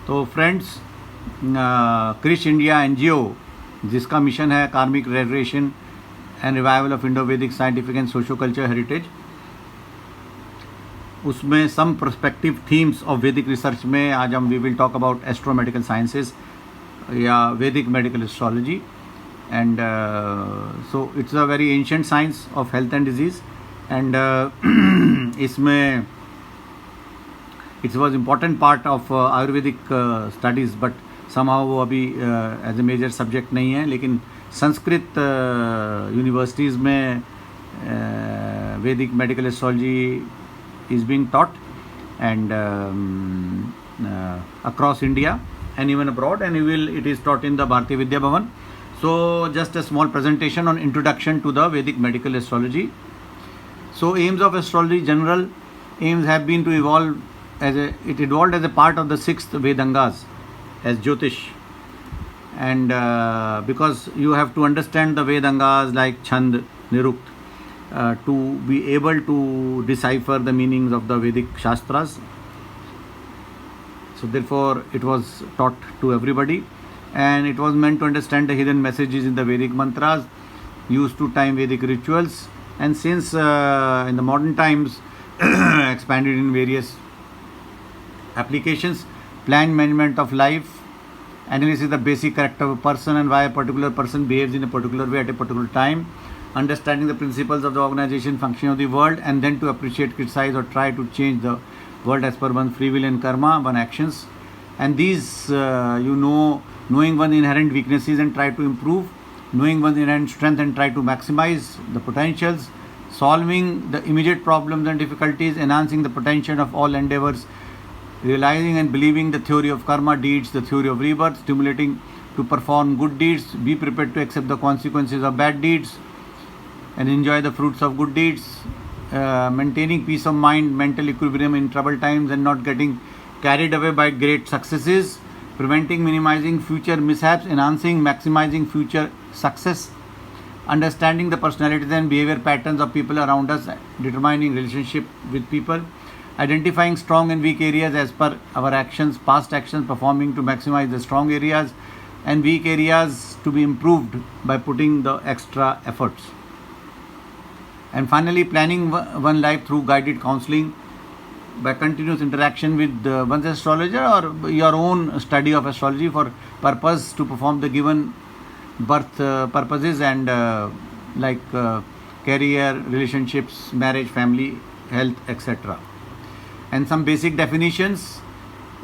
तो friends, Krish India NGO जिसका mission है karmic regeneration and revival of Indo Vedic scientific and socio culture heritage, उसमें some perspective themes of Vedic research में आज हम we will talk about astro medical sciences या Vedic medical astrology. And so it's a very ancient science of health and disease. And इसमें it's was important part of ayurvedic studies, but somehow वो अभी as a major subject नहीं है. लेकिन Sanskrit universities में वैदिक medical astrology is being taught and across India and even abroad, and it is taught in the Bharatiya Vidya Bhavan. So just a small presentation on introduction to the Vedic medical astrology. So aims of astrology, general aims have been to evolve it evolved as a part of the 6th Vedangas as Jyotish, and because you have to understand the Vedangas like Chand, Nirukt, to be able to decipher the meanings of the Vedic Shastras. So therefore it was taught to everybody, and it was meant to understand the hidden messages in the Vedic mantras used to time Vedic rituals. And since in the modern times expanded in various applications, planned management of life, analysis the basic character of a person and why a particular person behaves in a particular way at a particular time, understanding the principles of the organization function of the world, and then to appreciate, criticize or try to change the world as per one's free will and karma, one's actions. And these knowing one's inherent weaknesses and try to improve, knowing one's inherent strength and try to maximize the potentials, solving the immediate problems and difficulties, enhancing the potential of all endeavors, realizing and believing the theory of karma deeds, the theory of rebirth, stimulating to perform good deeds, be prepared to accept the consequences of bad deeds and enjoy the fruits of good deeds, maintaining peace of mind, mental equilibrium in troubled times and not getting carried away by great successes, preventing, minimizing future mishaps, enhancing, maximizing future success, understanding the personalities and behavior patterns of people around us, determining relationship with people, identifying strong and weak areas as per our actions, past actions, performing to maximize the strong areas and weak areas to be improved by putting the extra efforts. And finally, planning one life through guided counseling by continuous interaction with one's astrologer or your own study of astrology for purpose to perform the given birth purposes and career, relationships, marriage, family, health, etc. And some basic definitions.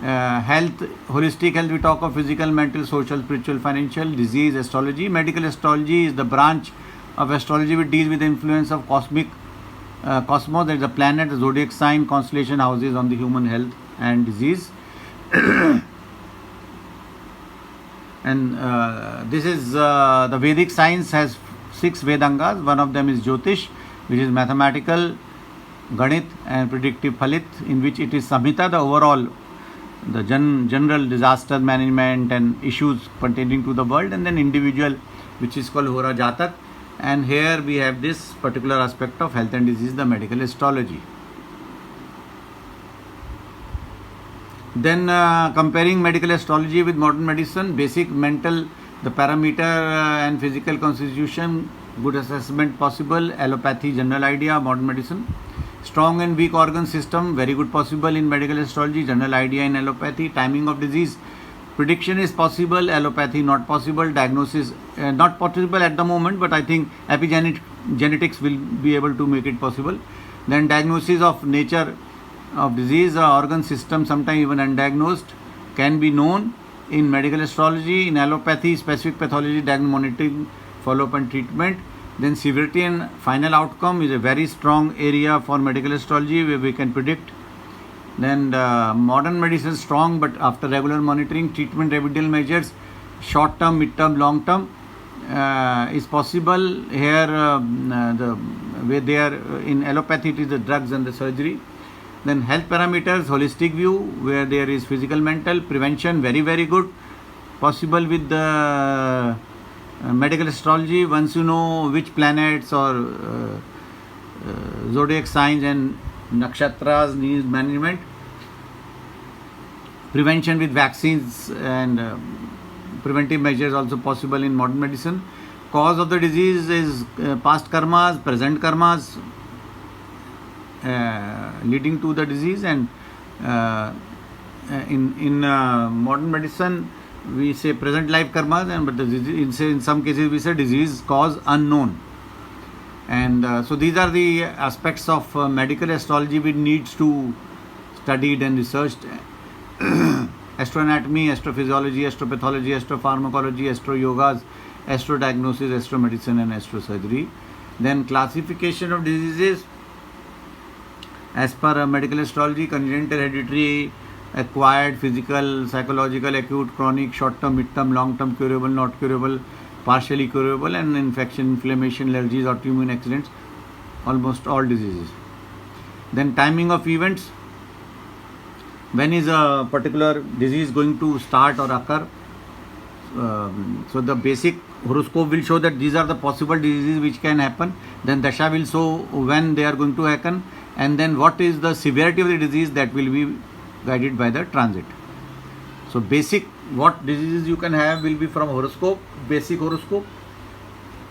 Health, holistic health, we talk of physical, mental, social, spiritual, financial, disease, astrology. Medical astrology is the branch of astrology which deals with the influence of cosmos, that is the planet, the zodiac sign, constellation houses on the human health and disease. And this is the Vedic science has 6 Vedangas. One of them is Jyotish, which is mathematical, Ganit and predictive Phalit, in which it is Samhita, the overall, the general disaster management and issues pertaining to the world, and then individual, which is called Hora Jatak. And here we have this particular aspect of health and disease, the medical astrology. Then comparing medical astrology with modern medicine, basic mental, the parameter and physical constitution, good assessment possible, allopathy, general idea, modern medicine. Strong and weak organ system, very good possible in medical astrology, general idea in allopathy. Timing of disease, prediction is possible, allopathy not possible, diagnosis not possible at the moment, but I think epigenetics will be able to make it possible. Then diagnosis of nature of disease or organ system, sometimes even undiagnosed, can be known in medical astrology. In allopathy, specific pathology, diagnosis, monitoring, follow-up and treatment. Then severity and final outcome is a very strong area for medical astrology where we can predict. Then modern medicine is strong, but after regular monitoring, treatment, remedial measures, short term, mid term, long term is possible. Here, the way they are in allopathy, it is the drugs and the surgery. Then health parameters, holistic view, where there is physical, mental, prevention, very, very good. Possible with the medical astrology, once you know which planets or zodiac signs and nakshatras needs management. Prevention with vaccines and preventive measures also possible in modern medicine. Cause of the disease is past karmas, present karmas leading to the disease, and in modern medicine we say present life karmas, and but the disease, in some cases we say disease cause unknown. And so these are the aspects of medical astrology which needs to studied and researched. Astroanatomy, astrophysiology, astropathology, astropharmacology, astroyogas, astrodiagnosis, astromedicine and astrosurgery. Then classification of diseases as per medical astrology: congenital, hereditary, acquired, physical, psychological, acute, chronic, short-term, mid-term, long-term, curable, not curable, partially curable, and infection, inflammation, allergies, autoimmune accidents, almost all diseases. Then timing of events: when is a particular disease going to start or occur. So the basic horoscope will show that these are the possible diseases which can happen. Then dasha will show when they are going to happen, and then what is the severity of the disease, that will be guided by the transit. So basic what diseases you can have will be from horoscope, basic horoscope.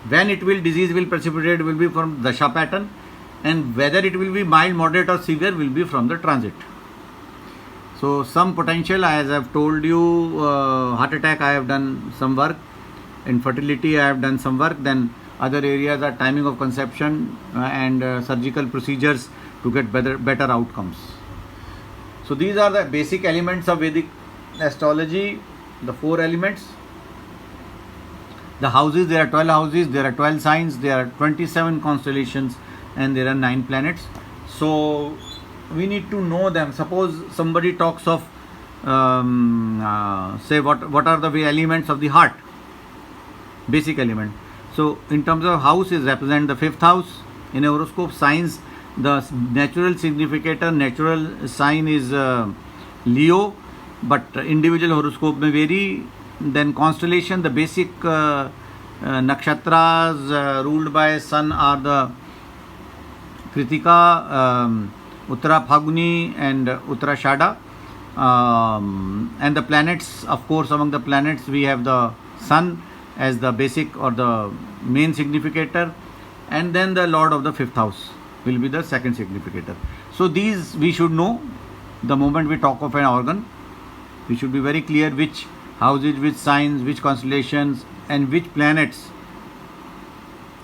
When it will disease will precipitate will be from dasha pattern, and whether it will be mild, moderate or severe will be from the transit. So some potential, as I have told you, heart attack I have done some work, infertility I have done some work. Then other areas are timing of conception and surgical procedures to get better outcomes. So these are the basic elements of Vedic astrology, the 4 elements. The houses, there are 12 houses, there are 12 signs, there are 27 constellations, and there are 9 planets. So we need to know them. Suppose somebody talks of say what are the elements of the heart, basic element. So in terms of houses represent the 5th house in a horoscope. Signs, the natural significator, natural sign is Leo, but individual horoscope may vary. Then constellation, the basic nakshatras ruled by sun are the Kritika, Uttara Phaguni and Uttara Shada. And the planets, of course, among the planets we have the sun as the basic or the main significator, and then the lord of the 5th house will be the second significator. So these we should know. The moment we talk of an organ, we should be very clear which houses, which signs, which constellations and which planets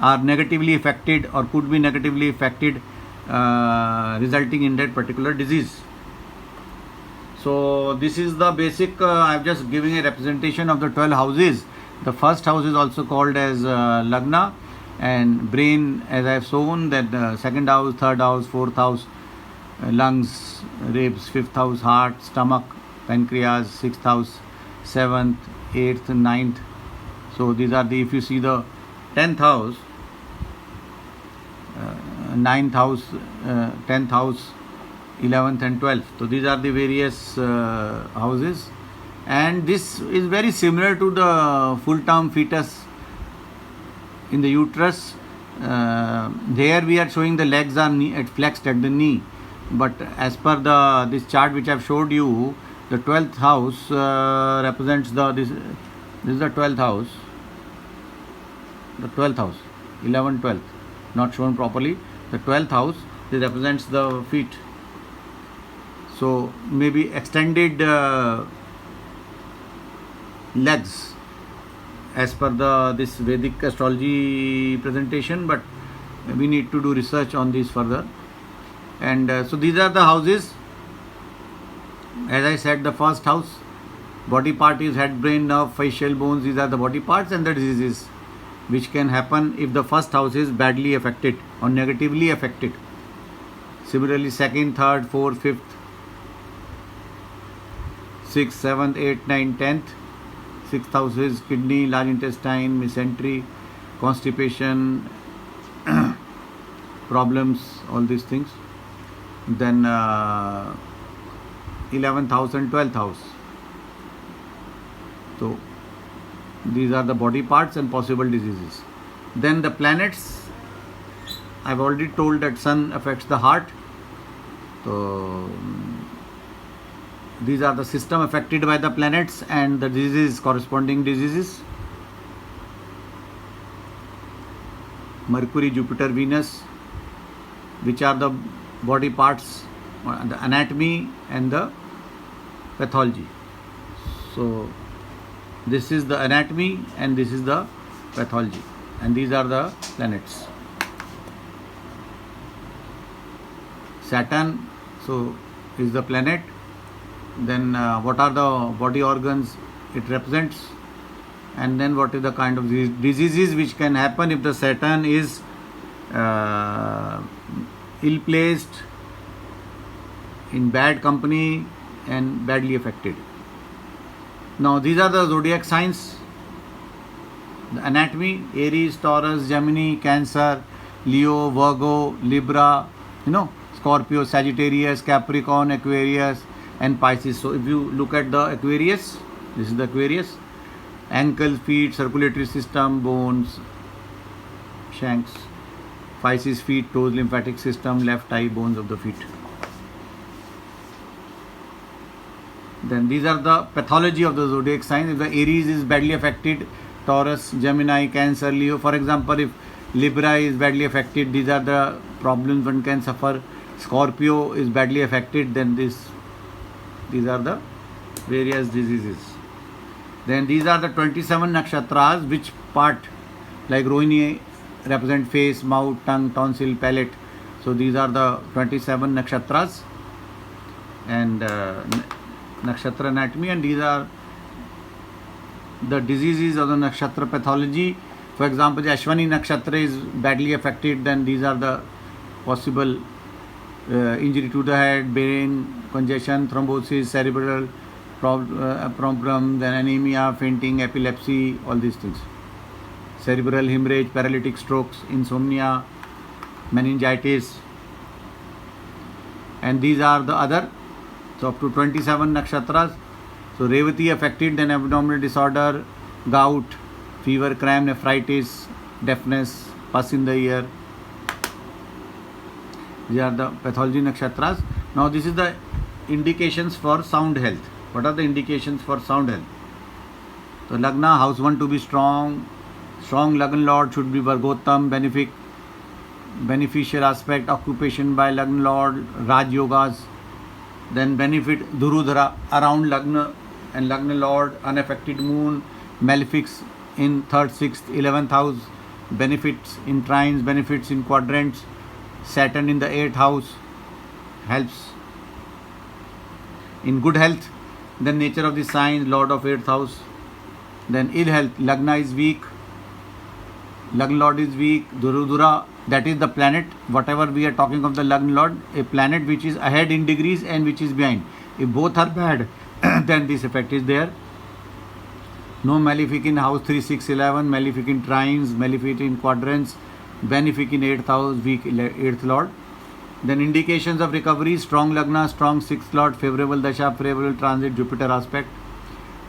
are negatively affected or could be negatively affected, resulting in that particular disease. So this is the basic, I am just giving a representation of the 12 houses. The first house is also called as Lagna, and brain, as I have shown, that the second house, third house, fourth house, lungs, ribs, 5th house, heart, stomach, pancreas, 6th house, 7th, 8th, 9th. So these are the, if you see the 10th house, 9th house, 10th house, 11th and 12th. So these are the various houses, and this is very similar to the full-term fetus in the uterus. There we are showing the legs are flexed at the knee, but as per this chart which I have showed you, the 12th house represents this is the 12th house, 11th, 12th, not shown properly. The 12th house, this represents the feet. So maybe extended legs as per this Vedic astrology presentation, but we need to do research on this further. And so these are the houses. As I said, the first house, body part is head, brain, nerve, facial, bones. These are the body parts and the diseases which can happen if the first house is badly affected or negatively affected. Similarly, second, third, fourth, 5th, 6th, 7th, 8th, 9th, 10th. 6th house is kidney, large intestine, mesentery, constipation, problems, all these things. Then 11th house and 12th house. So these are the body parts and possible diseases. Then the planets, I have already told that sun affects the heart. So these are the system affected by the planets and the diseases, corresponding diseases. Mercury, Jupiter, Venus, which are the body parts, the anatomy and the pathology. So this is the anatomy and this is the pathology, and these are the planets. Saturn, so is the planet. Then what are the body organs it represents, and then what is the kind of diseases which can happen if the Saturn is ill placed, in bad company and badly affected. Now these are the zodiac signs. The anatomy: Aries, Taurus, Gemini, Cancer, Leo, Virgo, Libra, Scorpio, Sagittarius, Capricorn, Aquarius and Pisces. So if you look at the Aquarius, this is the Aquarius: ankles, feet, circulatory system, bones, shanks. Pisces: feet, toes, lymphatic system, left eye, bones of the feet. Then these are the pathology of the zodiac signs. If the Aries is badly affected, Taurus, Gemini, Cancer, Leo. For example, if Libra is badly affected, these are the problems one can suffer. Scorpio is badly affected, then these are the various diseases. Then these are the 27 nakshatras, which part, like Rohini represent face, mouth, tongue, tonsil, palate. So these are the 27 nakshatras and nakshatra anatomy, and these are the diseases of the nakshatra pathology. For example, the Ashwini nakshatra is badly affected, then these are the possible injury to the head, brain, congestion, thrombosis, cerebral problem, then anemia, fainting, epilepsy, all these things. Cerebral hemorrhage, paralytic strokes, insomnia, meningitis, and these are the other. So up to 27 nakshatras. So Revati affected, then abdominal disorder, gout, fever, cramp, nephritis, deafness, pus in the ear. These are the pathology nakshatras. Now this is the indications for sound health. What are the indications for sound health? So Lagna, house 1 to be strong. Strong Lagna Lord should be Vargottam, beneficial aspect, occupation by Lagna Lord, Raj Yogas. Then benefit Dhurudhara around Lagna and Lagna Lord, unaffected moon, malefics in 3rd, 6th, 11th house, benefits in trines, benefits in quadrants. Saturn in the 8th house helps in good health. Then nature of the sign, Lord of 8th house. Then ill health, Lagna is weak, Lagna Lord is weak, Dhurudhara, that is the planet, whatever we are talking of the Lagna Lord, a planet which is ahead in degrees and which is behind. If both are bad, then this effect is there. No malefic in house 3, 6, 11, malefic in trines, malefic in quadrants, benefic in 8th house, weak 8th Lord. Then indications of recovery: strong Lagna, strong 6th Lord, favorable Dasha, favorable transit, Jupiter aspect.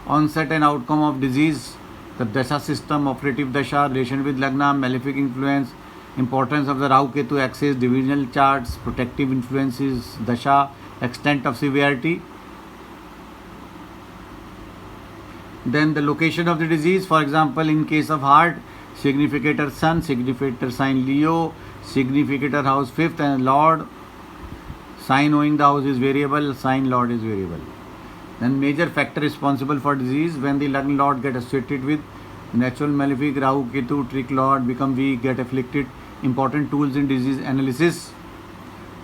Onset and outcome of disease: the Dasha system, operative Dasha, relation with Lagna, malefic influence, importance of the Rahu Ketu axis, divisional charts, protective influences, Dasha, extent of severity. Then the location of the disease, for example, in case of heart, significator Sun, significator sign Leo, significator house 5th and Lord, sign owing the house is variable, sign Lord is variable. Then major factor responsible for disease: when the Lagna Lord get associated with natural malefic, Rahu, Ketu, trick Lord, become weak, get afflicted. Important tools in disease analysis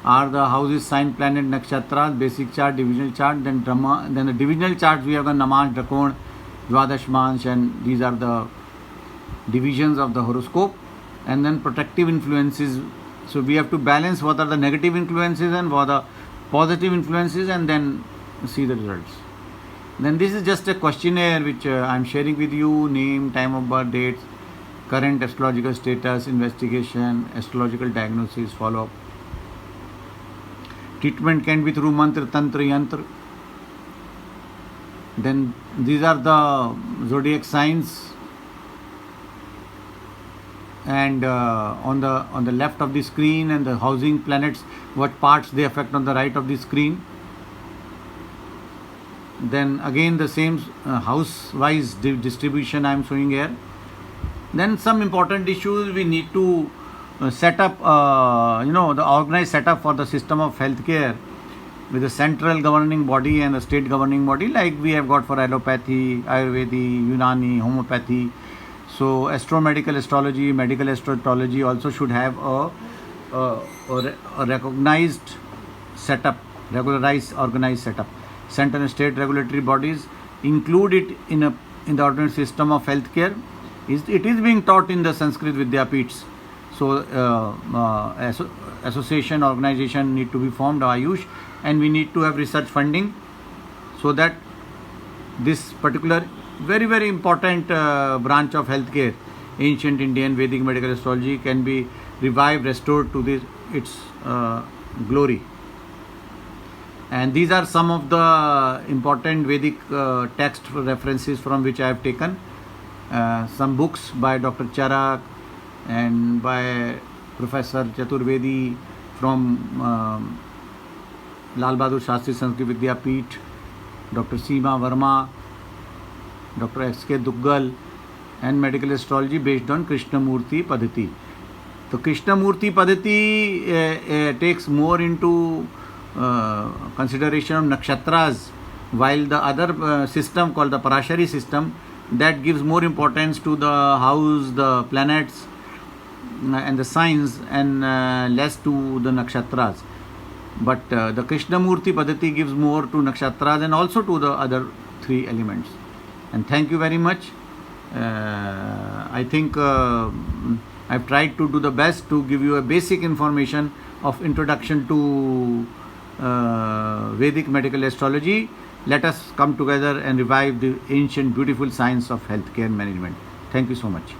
are the houses, sign, planet, nakshatras, basic chart, divisional chart. Then the divisional charts we have the Namansh, Drakon, Dwadashmansh, and these are the divisions of the horoscope. And then protective influences. So we have to balance what are the negative influences and what are positive influences, and then see the results. Then this is just a questionnaire which I am sharing with you: name, time of birth, dates, current astrological status, investigation, astrological diagnosis, follow-up. Treatment can be through mantra, tantra, yantra. Then these are the zodiac signs, and on the left of the screen, and the housing planets, what parts they affect on the right of the screen. Then again the same house wise distribution I am showing here. Then some important issues we need to set up, the organized setup for the system of healthcare with a central governing body and a state governing body, like we have got for allopathy, Ayurvedic, Unani, homeopathy. So astromedical astrology, medical astrology also should have a recognized setup, regularized, organized setup. Central and state regulatory bodies include it in the ordinary system of healthcare. It is being taught in the Sanskrit Vidyapeeths. So association, organization need to be formed, Ayush, and we need to have research funding so that this particular very, very important branch of healthcare, ancient Indian Vedic medical astrology, can be revived, restored to its glory. And these are some of the important Vedic text references from which I have taken. Some books by Dr. Charak and by Professor Chaturvedi from Lal Bahadur Shastri Sanskrit Vidyapeeth, Dr. Seema Verma, Dr. S.K. Duggal, and medical astrology based on Krishnamurti Padhati. So Krishnamurti Padhati takes more into consideration of nakshatras, while the other system called the Parashari system, that gives more importance to the house, the planets and the signs, and less to the nakshatras. But the Krishnamurti Padhati gives more to nakshatras and also to the other three elements. And thank you very much. I think I've tried to do the best to give you a basic information of introduction to Vedic medical astrology. Let us come together and revive the ancient beautiful science of healthcare management. Thank you so much.